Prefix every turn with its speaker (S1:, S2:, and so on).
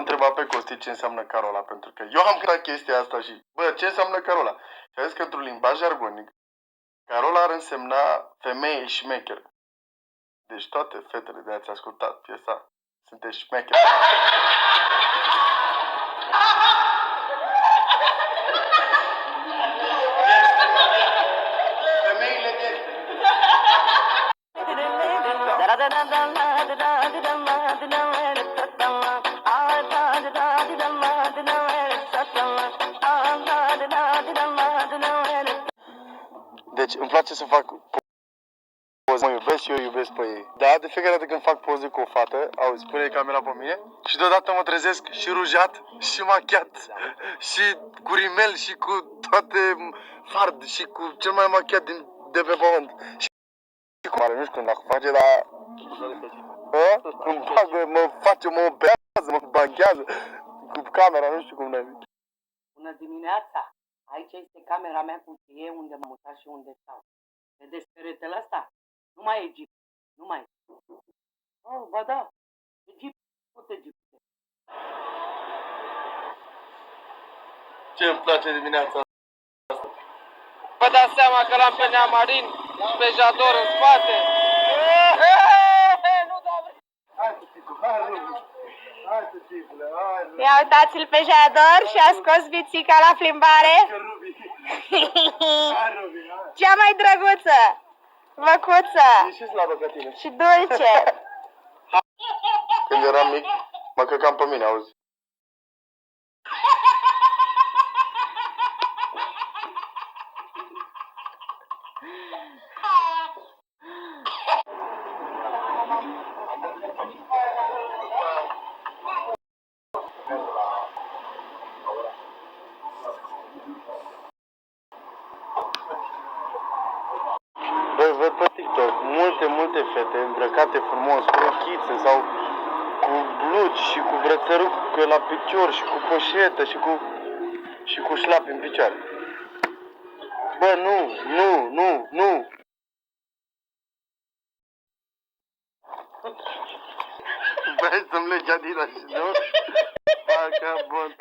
S1: întrebat pe Costi ce înseamnă Carola, pentru că eu am cântat chestia asta și, bă, ce înseamnă Carola? Și a zis că într-un limbaj jargonic, Carola ar însemna femeie șmecheră. Deci toate fetele de ați ascultat piesa, sunteți șmechere. Femeile de... Deci îmi place să fac poze. Mă iubesc și eu iubesc pe ei. Da, de fiecare dată când fac poze cu o fată, auzi, pune camera pe mine și deodată mă trezesc și rujat, și machiat, și cu rimel, și cu toate fard, și cu cel mai machiat de pe pământ. Și cu mare, nu știu când, dacă face, dar... Îmi bagă, mă face, mă operează, mă baghează cu camera, nu știu cum ne-ai.
S2: Bună dimineața! Aici este camera mea cu cheie unde m-am mutat și unde stau. Vedeți peretele ăsta? Nu mai e Egipt. Nu mai e. Oh, ba da. Egipt. Tot Egipt.
S1: Ce îmi place dimineața asta?
S3: Vă dați seama că l-am pe Neamarin și pe Jador în spate? Nu, doamne!
S1: Hai să țipule, hai Rubi! Hai să țipule, hai Rubi!
S4: Ia uitați-l pe Jador și a scos bițica la plimbare.
S1: Hai Rubi, hai!
S4: Cea mai drăguță, văcuță
S1: E și slabă ca tine.
S4: și dulce.
S1: Când eram mic, mă căcam pe mine, auzi? Băi, văd pe TikTok multe fete îmbrăcate frumos, cu rochițe sau cu blugi și cu brățărucă la picior și cu poșetă și cu șlapi în picioare. Bă, nu! Băi, să-mi legi Adidas și nu? Facă bun.